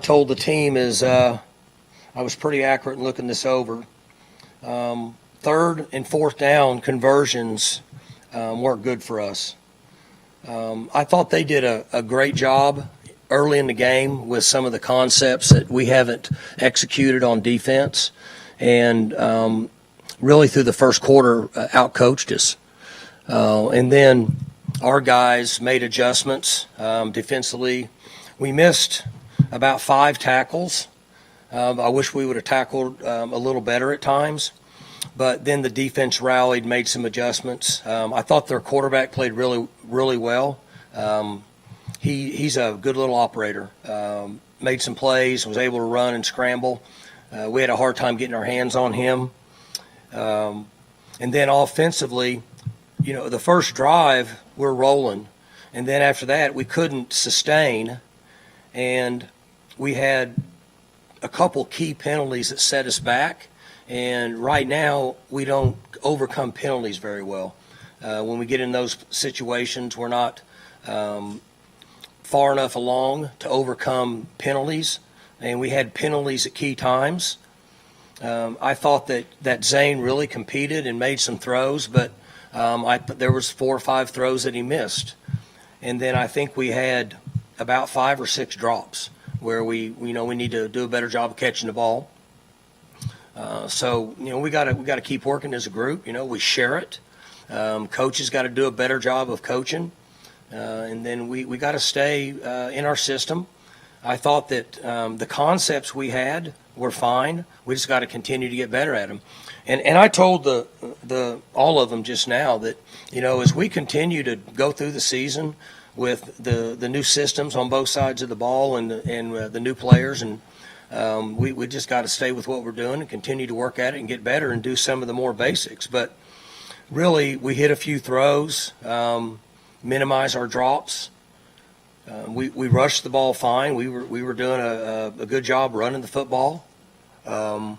told the team is I was pretty accurate in looking this over. Third and fourth down conversions weren't good for us. I thought they did a great job early in the game with some of the concepts that we haven't executed on defense, and really through the first quarter outcoached us. And then our guys made adjustments defensively. We missed about 5 tackles. I wish we would have tackled a little better at times. But then the defense rallied, made some adjustments. I thought their quarterback played really, really well. He's a good little operator. Made some plays, was able to run and scramble. We had a hard time getting our hands on him. And then offensively, the first drive, we're rolling. And then after that, we couldn't sustain. And we had a couple key penalties that set us back. And right now, we don't overcome penalties very well. When we get in those situations, we're not far enough along to overcome penalties. And we had penalties at key times. I thought that Zane really competed and made some throws, but there was 4 or 5 throws that he missed. And then I think we had about 5 or 6 drops where we need to do a better job of catching the ball. So we got to keep working as a group. We share it. Coaches got to do a better job of coaching, and then we got to stay in our system. I thought that the concepts we had were fine. We just got to continue to get better at them. And I told the all of them just now that as we continue to go through the season with the new systems on both sides of the ball and the new players and we just got to stay with what we're doing and continue to work at it and get better and do some of the more basics. But really, we hit a few throws, minimize our drops. We rushed the ball fine. We were doing a good job running the football. The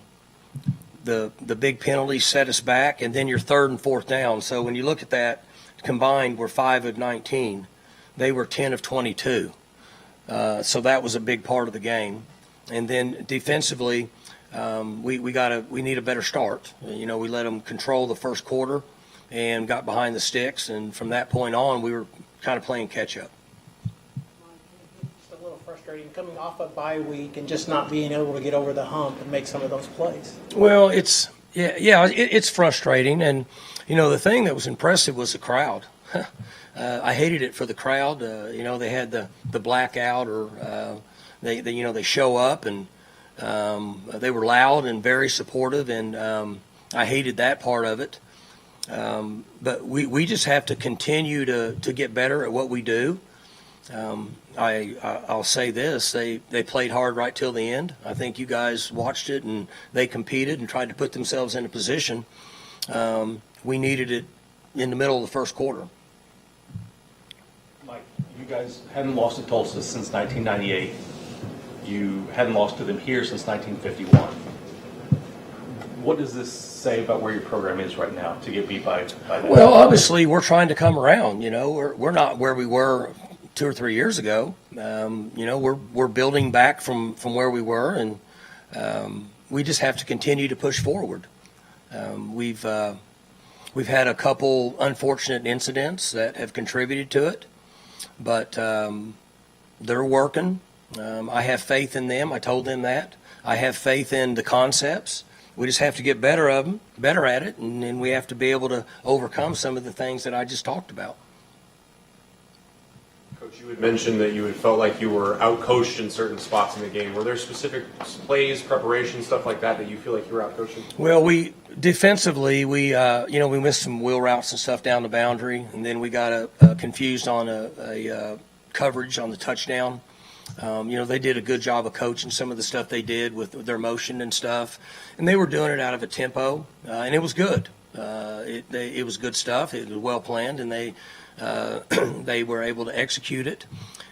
big penalties set us back, and then your third and fourth down. So when you look at that combined, we're 5 of 19. They were 10 of 22. So that was a big part of the game. And then defensively, we need a better start. We let them control the first quarter and got behind the sticks, and from that point on, we were kind of playing catch up. It's a little frustrating coming off a bye week and just not being able to get over the hump and make some of those plays. Well, it's frustrating, and the thing that was impressive was the crowd. I hated it for the crowd. They had the blackout or. They show up and they were loud and very supportive, and I hated that part of it. But we just have to continue to get better at what we do. I'll say this: they played hard right till the end. I think you guys watched it, and they competed and tried to put themselves in a position. We needed it in the middle of the first quarter. Mike, you guys hadn't lost to Tulsa since 1998. You hadn't lost to them here since 1951. What does this say about where your program is right now to get beat by that? Well, obviously, we're trying to come around. We're not where we were 2 or 3 years ago. We're building back from where we were, and we just have to continue to push forward. We've had a couple unfortunate incidents that have contributed to it, but they're working. I have faith in them. I told them that. I have faith in the concepts. We just have to get better at it, and then we have to be able to overcome some of the things that I just talked about. Coach, you had mentioned that you had felt like you were out-coached in certain spots in the game. Were there specific plays, preparation, stuff like that you feel like you were out-coaching? Well, defensively, we missed some wheel routes and stuff down the boundary, and then we got confused on a coverage on the touchdown. They did a good job of coaching some of the stuff they did with their motion and stuff, and they were doing it out of a tempo, and it was good. It was good stuff. It was well planned, and they were able to execute it.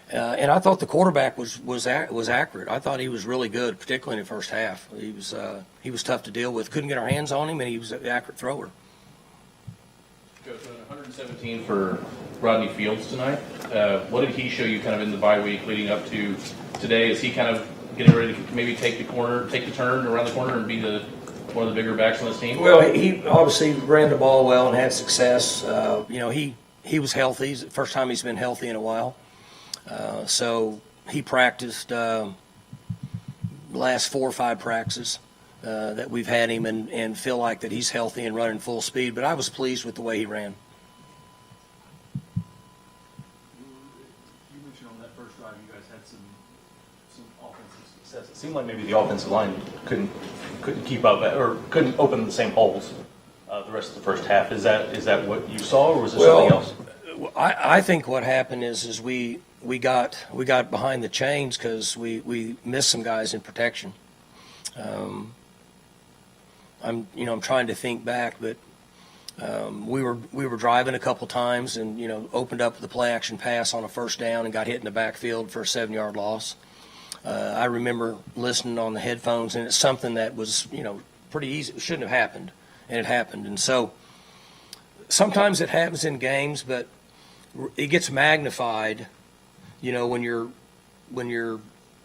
And I thought the quarterback was accurate. I thought he was really good, particularly in the first half. He was tough to deal with. Couldn't get our hands on him, and he was an accurate thrower. Coach, 117 for Rodney Fields tonight. What did he show you kind of in the bye week leading up to today? Is he kind of getting ready to maybe take the turn around the corner and be one of the bigger backs on this team? Well, he obviously ran the ball well and had success. He was healthy. It's the first time he's been healthy in a while. So he practiced last 4 or 5 practices that we've had him and feel like that he's healthy and running full speed. But I was pleased with the way he ran. You mentioned on that first drive you guys had some offensive success. It seemed like maybe the offensive line couldn't keep up or couldn't open the same holes the rest of the first half. Is that what you saw, or was it something else? I think what happened is we got behind the chains because we missed some guys in protection. I'm trying to think back, but we were driving a couple times and opened up the play action pass on a first down and got hit in the backfield for a 7-yard loss. I remember listening on the headphones, and it's something that was pretty easy. It shouldn't have happened, and it happened. And so sometimes it happens in games, but it gets magnified, when you're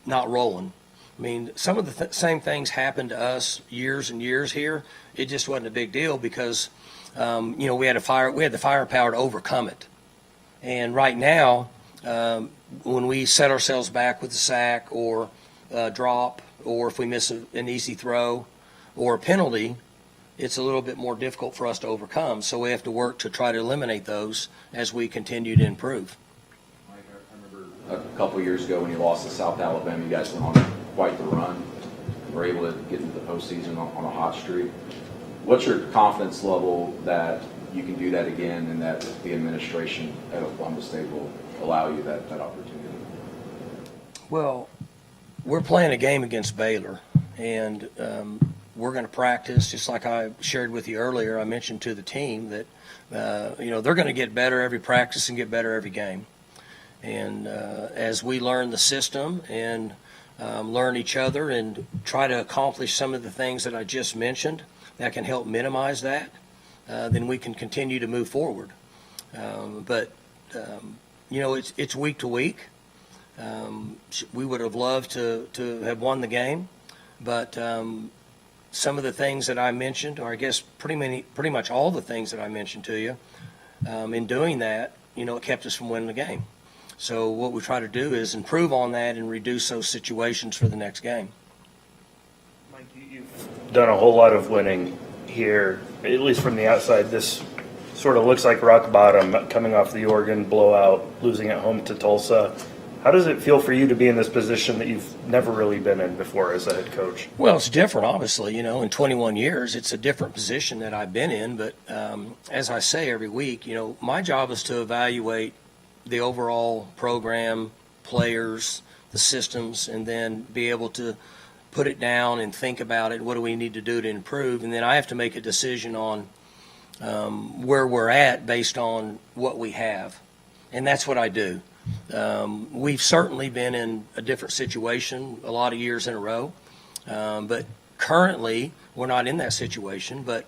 not rolling. I mean, some of the same things happened to us years and years here. It just wasn't a big deal because, we had the firepower to overcome it. And right now, when we set ourselves back with a sack or a drop, or if we miss an easy throw or a penalty, it's a little bit more difficult for us to overcome. So we have to work to try to eliminate those as we continue to improve. Mike, I remember a couple years ago when you lost to South Alabama, you guys went on quite the run and were able to get into the postseason on a hot streak. What's your confidence level that you can do that again and that the administration at Oklahoma State will allow you that opportunity? Well, we're playing a game against Baylor, and we're going to practice, just like I shared with you earlier. I mentioned to the team that, they're going to get better every practice and get better every game. And as we learn the system and learn each other and try to accomplish some of the things that I just mentioned that can help minimize that, then we can continue to move forward. But it's week to week. We would have loved to have won the game, but some of the things that I mentioned, or I guess pretty much all the things that I mentioned to you, in doing that, it kept us from winning the game. So what we try to do is improve on that and reduce those situations for the next game. Mike, you've done a whole lot of winning here, at least from the outside. This sort of looks like rock bottom, coming off the Oregon blowout, losing at home to Tulsa. How does it feel for you to be in this position that you've never really been in before as a head coach? Well, it's different, obviously. In 21 years, it's a different position that I've been in. But as I say every week, my job is to evaluate the overall program, players, the systems, and then be able to put it down and think about it. What do we need to do to improve? And then I have to make a decision on where we're at based on what we have. And that's what I do. We've certainly been in a different situation a lot of years in a row. But currently, we're not in that situation. But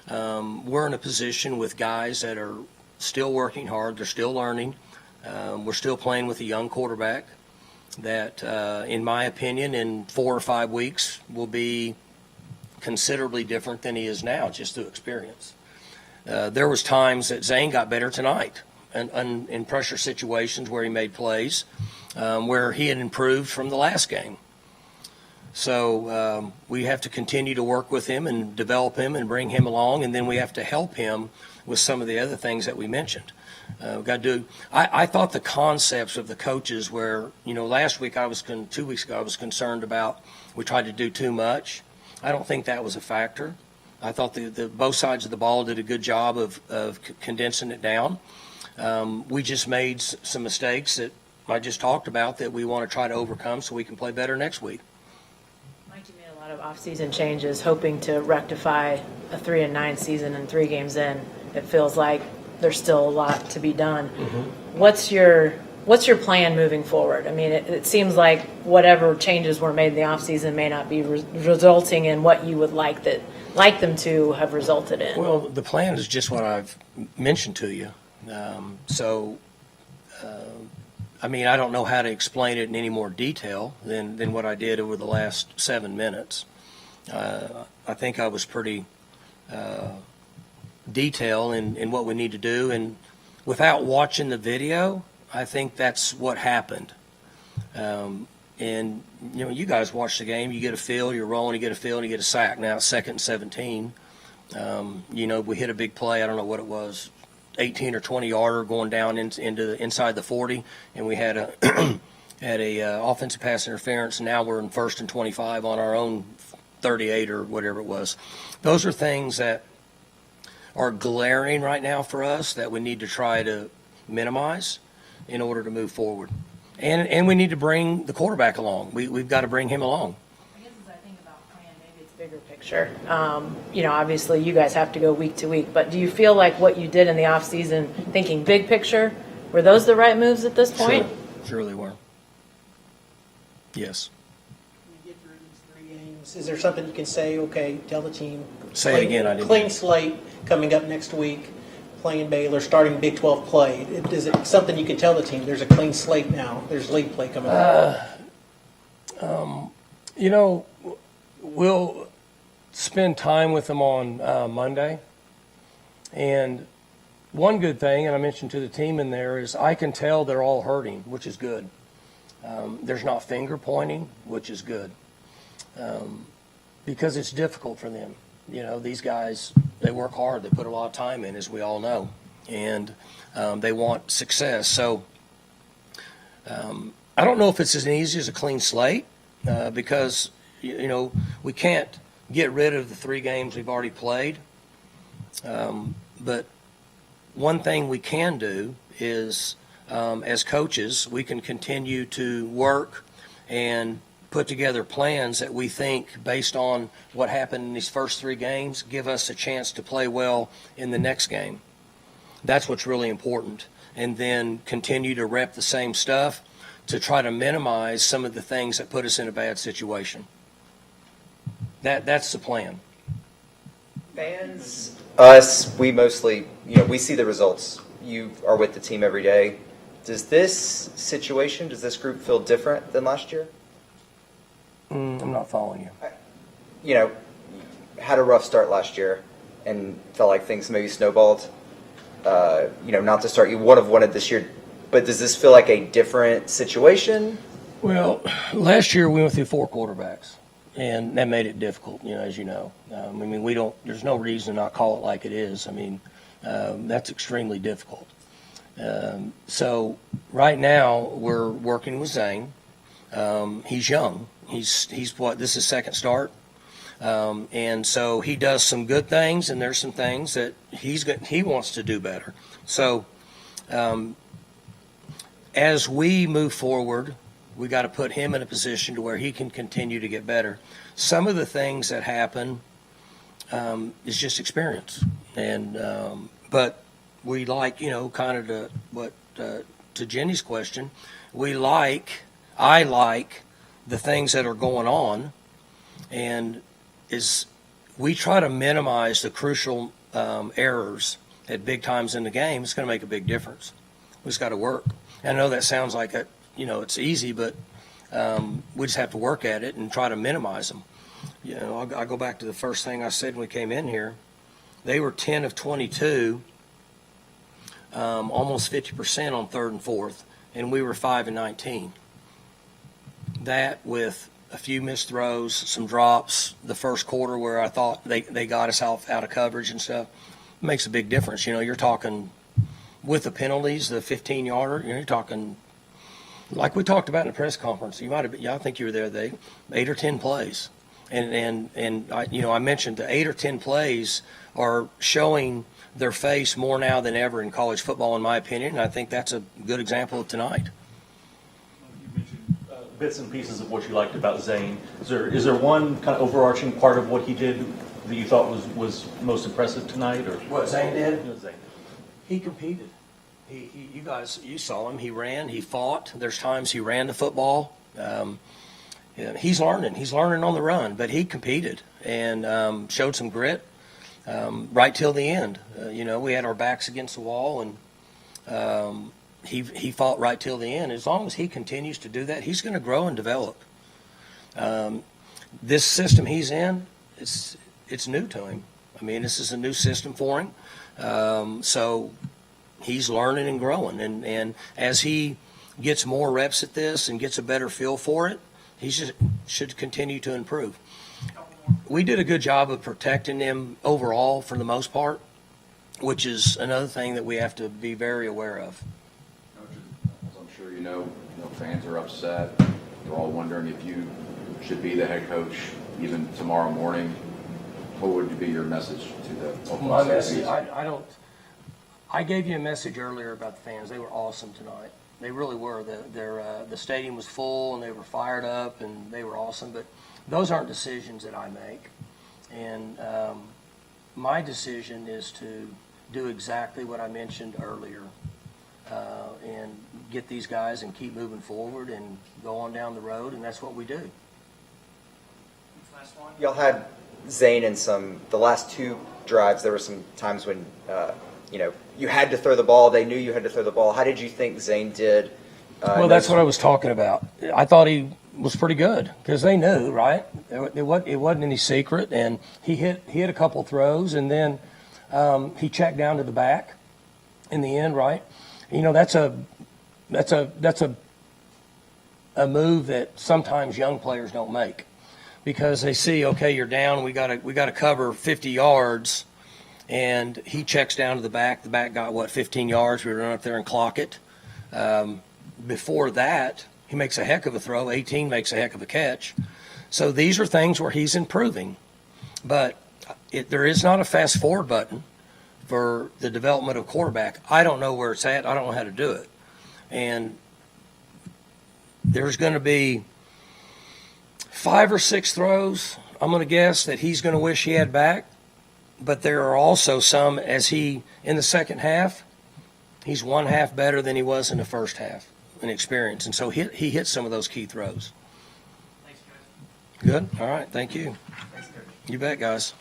we're in a position with guys that are still working hard. They're still learning. We're still playing with a young quarterback that, in my opinion, in 4 or 5 weeks will be considerably different than he is now, just through experience. There was times that Zane got better tonight and in pressure situations where he made plays, where he had improved from the last game. So we have to continue to work with him and develop him and bring him along, and then we have to help him with some of the other things that we mentioned. We've got to do. I thought the concepts of the coaches where, last week 2 weeks ago I was concerned about we tried to do too much. I don't think that was a factor. I thought the both sides of the ball did a good job of condensing it down. We just made some mistakes that I just talked about that we want to try to overcome so we can play better next week. Mike, you made a lot of off-season changes, hoping to rectify a 3-9 season and 3 games in. It feels like there's still a lot to be done. Mm-hmm. What's your plan moving forward? I mean, it seems like whatever changes were made in the offseason may not be resulting in what you would like them to have resulted in. Well, the plan is just what I've mentioned to you. I mean, I don't know how to explain it in any more detail than what I did over the last 7 minutes. I think I was pretty detailed in what we need to do, and without watching the video, I think that's what happened. And, you know, you guys watch the game, you get a feel, you're rolling, you get a feel, and you get a sack. Now it's 2nd and 17. You know, we hit a big play, I don't know what it was, 18 or 20 yarder going down inside the 40, and we had a offensive pass interference, and now we're in 1st and 25 on our own 38 or whatever it was. Those are things that are glaring right now for us that we need to try to minimize in order to move forward. And we need to bring the quarterback along. We've got to bring him along. I guess as I think about plan, maybe it's bigger picture. You know, obviously you guys have to go week to week, but do you feel like what you did in the offseason, thinking big picture, were those the right moves at this point? Sure they were. Yes. You get through these 3 games. Is there something you can say, okay, tell the team? Say it again, I didn't. Clean slate coming up next week, playing Baylor, starting Big 12 play. Is it something you can tell the team? There's a clean slate now. There's league play coming up. You know, we'll spend time with them on Monday. And one good thing, and I mentioned to the team in there, is I can tell they're all hurting, which is good. There's not finger pointing, which is good. Because it's difficult for them. You know, these guys, they work hard. They put a lot of time in, as we all know. And they want success. So I don't know if it's as easy as a clean slate because, you know, we can't get rid of the 3 games we've already played. But one thing we can do is, as coaches, we can continue to work and put together plans that we think, based on what happened in these first 3 games, give us a chance to play well in the next game. That's what's really important. And then continue to rep the same stuff to try to minimize some of the things that put us in a bad situation. That's the plan. Fans, us, we mostly, you know, we see the results. You are with the team every day. Does this situation, does this group feel different than last year? I'm not following you. You know, had a rough start last year and felt like things maybe snowballed. You know, not to start, you would have wanted this year, but does this feel like a different situation? Well, last year we went through 4 quarterbacks, and that made it difficult, you know, as you know. I mean, there's no reason to not call it like it is. I mean, that's extremely difficult. So right now we're working with Zane. He's young. He's what, this is second start. And so he does some good things, and there's some things that he wants to do better. So as we move forward, we got to put him in a position to where he can continue to get better. Some of the things that happen is just experience. And but we like, you know, kind of to Jenny's question, I like the things that are going on, and we try to minimize the crucial errors at big times in the game. It's going to make a big difference. We just got to work. I know that sounds like it's easy, but we just have to work at it and try to minimize them. You know, I'll go back to the first thing I said when we came in here. They were 10 of 22, almost 50% on 3rd and 4th, and we were 5 and 19. That, with a few missed throws, some drops, the first quarter where I thought they got us out of coverage and stuff, makes a big difference. You know, you're talking with the penalties, the 15-yarder, you're talking like we talked about in the press conference. You might have, I think you were there. 8 or 10 plays, and I mentioned the 8 or 10 plays are showing their face more now than ever in college football, in my opinion. And I think that's a good example of tonight. You mentioned bits and pieces of what you liked about Zane. Is there one kind of overarching part of what he did that you thought was most impressive tonight? Or What Zane did? No, Zane. He competed. You guys, you saw him. He ran. He fought. There's times he ran the football. He's learning. He's learning on the run, but he competed and showed some grit right till the end. We had our backs against the wall, and he fought right till the end. As long as he continues to do that, he's going to grow and develop. This system he's in, it's new to him. I mean, this is a new system for him. So he's learning and growing. And as he gets more reps at this and gets a better feel for it, he should continue to improve. We did a good job of protecting him overall for the most part, which is another thing that we have to be very aware of. Coach, as I'm sure you know, fans are upset. They're all wondering if you should be the head coach even tomorrow morning. What would be your message to the My message, I gave you a message earlier about the fans. They were awesome tonight. They really were. The stadium was full and they were fired up and they were awesome. But those aren't decisions that I make. And my decision is to do exactly what I mentioned earlier and get these guys and keep moving forward and go on down the road. And that's what we do. Y'all had Zane in the last two drives. There were some times when you had to throw the ball. They knew you had to throw the ball. How did you think Zane did? Well, that's what I was talking about. I thought he was pretty good because they knew, right? It wasn't any secret, and he hit a couple throws, and then he checked down to the back in the end, right? That's a move that sometimes young players don't make because they see, okay, you're down, we got to cover 50 yards. And he checks down to the back. The back got, 15 yards? We run up there and clock it. Before that, he makes a heck of a throw. 18 makes a heck of a catch. So these are things where he's improving. But there is not a fast-forward button for the development of quarterback. I don't know where it's at. I don't know how to do it. And there's going to be 5 or 6 throws, I'm going to guess, that he's going to wish he had back. But there are also some, in the second half, he's one half better than he was in the first half in experience. And so he hit some of those key throws. Thanks, guys. Good? All right. Thank you. Thanks, Coach. You bet, guys.